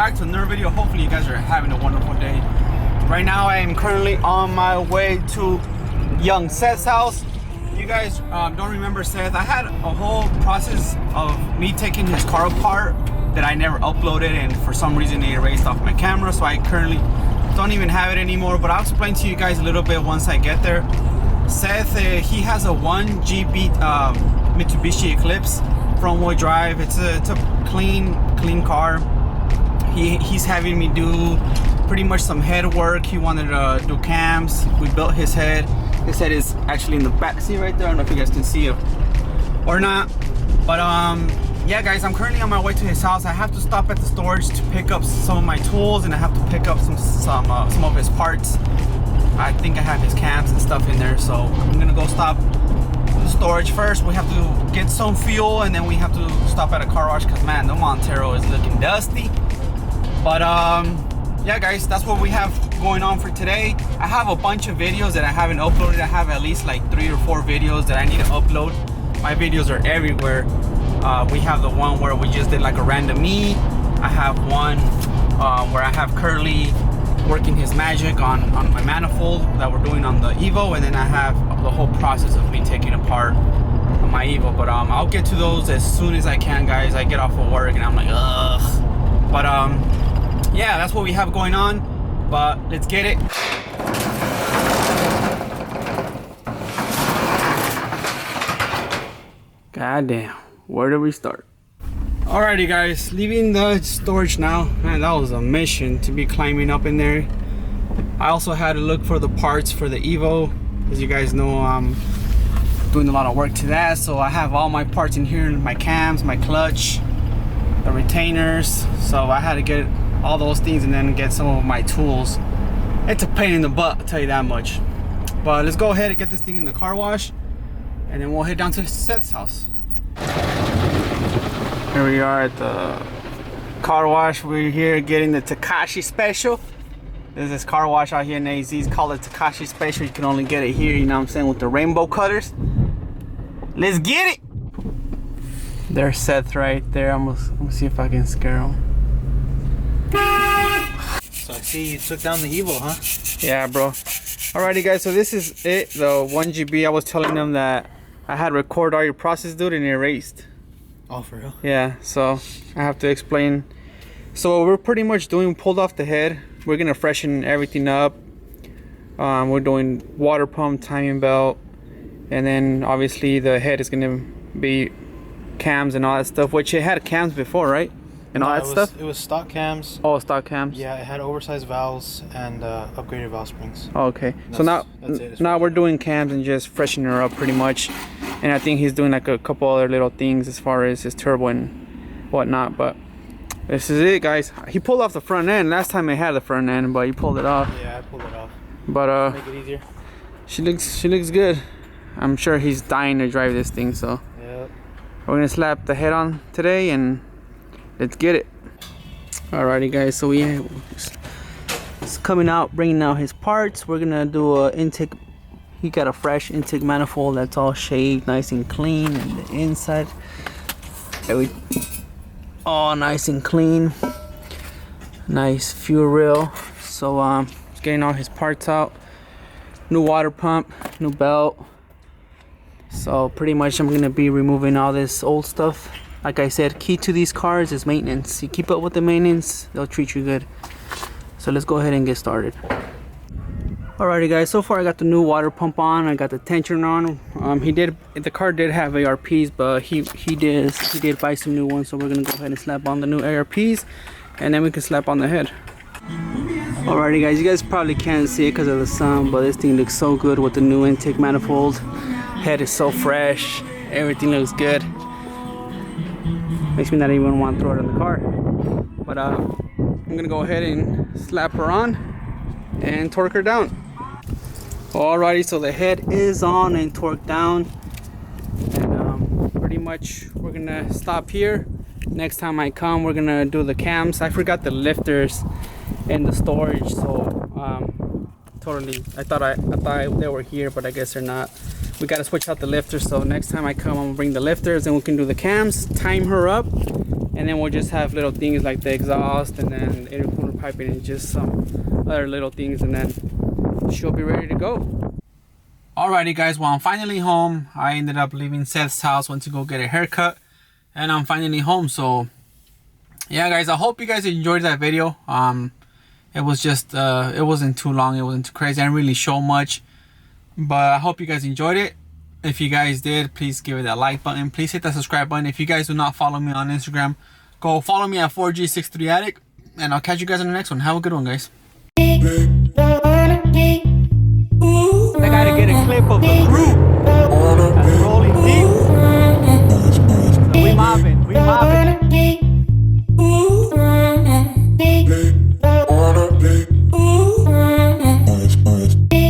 back to another video. Hopefully you guys are having a wonderful day. Right now I am currently on my way to young Seth's house. You guys don't remember Seth. I had a whole process of me taking his car apart that I never uploaded, and for some reason it erased off my camera, so I currently don't even have it anymore, but I'll explain to you guys a little bit once I get there. Seth, he has a 1GB Mitsubishi ECLIPSE front-wheel drive. It's a clean car. He's having me do pretty much some head work. He wanted to do cams. We built his head. His head is actually in the back seat right there. I don't know if you guys can see it or not, but yeah guys, I'm currently on my way to his house. I have to stop at the storage to pick up some of my tools, and I have to pick up some of his parts. I think I have his cams and stuff in there, so I'm gonna go stop at the storage first. We have to get some fuel, and then we have to stop at a car wash because man, the Montero is looking dusty. But yeah guys, that's what we have going on for today. I have a bunch of videos that I haven't uploaded. I have at least like 3 or 4 videos that I need to upload. My videos are everywhere. We have the one where we just did like a random me. I have one where I have Curly working his magic on my manifold that we're doing on the Evo, and then I have the whole process of me taking apart my Evo. But I'll get to those as soon as I can, guys. I get off of work and I'm like, ugh. But yeah, that's what we have going on. But let's get it. God damn, where do we start? Alrighty guys, leaving the storage now. Man, that was a mission to be climbing up in there. I also had to look for the parts for the Evo. As you guys know, I'm doing a lot of work to that, so I have all my parts in here, my cams, my clutch, the retainers. So I had to get all those things and then get some of my tools. It's a pain in the butt, I'll tell you that much. But let's go ahead and get this thing in the car wash, and then we'll head down to Seth's house. Here we are at the car wash. We're here getting the Takashi Special. There's this car wash out here in AZ. It's called the Takashi Special. You can only get it here, you know what I'm saying, with the rainbow cutters. Let's get it! There's Seth right there. I'm gonna see if I can scare him. So I see you took down the Evo, huh? Yeah, bro. Alrighty guys, so this is it, the 1GB. I was telling them that I had record all your process, dude, and it erased. Oh, for real? Yeah, so I have to explain. So what we're pretty much doing, pulled off the head. We're gonna freshen everything up. We're doing water pump, timing belt, and then obviously the head is gonna be cams and all that stuff, which it had cams before, right? And all that stuff? It was stock cams. Oh, stock cams. Yeah, it had oversized valves and upgraded valve springs. Oh, okay. So now we're doing cams and just freshening her up pretty much. And I think he's doing like a couple other little things as far as his turbo and whatnot. But this is it, guys. He pulled off the front end. Last time I had the front end, but he pulled it off. Yeah, I pulled it off. But make it easier. She looks good. I'm sure he's dying to drive this thing. So yep. We're gonna slap the head on today and let's get it. Alrighty guys, so it's coming out, bringing out his parts. We're gonna do a intake. He got a fresh intake manifold that's all shaved, nice and clean, and the inside, all nice and clean. Nice fuel rail. So getting all his parts out. New water pump, new belt. So pretty much I'm gonna be removing all this old stuff. Like I said, key to these cars is maintenance. You keep up with the maintenance, they'll treat you good. So let's go ahead and get started. Alrighty guys, so far I got the new water pump on. I got the tensioner on. The car did have ARPs, but he did buy some new ones. So we're gonna go ahead and slap on the new ARPs, and then we can slap on the head. Alrighty guys, you guys probably can't see it because of the sun, but this thing looks so good with the new intake manifold. Head is so fresh. Everything looks good. Makes me not even want to throw it in the car. But I'm gonna go ahead and slap her on and torque her down. Alrighty, so the head is on and torqued down, and pretty much we're gonna stop here. Next time I come, we're gonna do the cams. I forgot the lifters in the storage, so totally I thought they were here, but I guess they're not. we got to switch out the lifter. So next time I come, I'm gonna bring the lifters and we can do the cams, time her up, and then we'll just have little things like the exhaust and then intercooler piping and just some other little things, and then she'll be ready to go. Alrighty guys, well I'm finally home. I ended up leaving Seth's house, went to go get a haircut, and I'm finally home. So yeah guys, I hope you guys enjoyed that video. It was just it wasn't too long, it wasn't too crazy, I didn't really show much, but I hope you guys enjoyed it. If you guys did, please give it that like button, please hit that subscribe button. If you guys do not follow me on Instagram, go follow me at 4G63Addict, and I'll catch you guys in the next one. Have a good one, guys. I gotta get a clip of the group that's rolling deep. So we mobbing.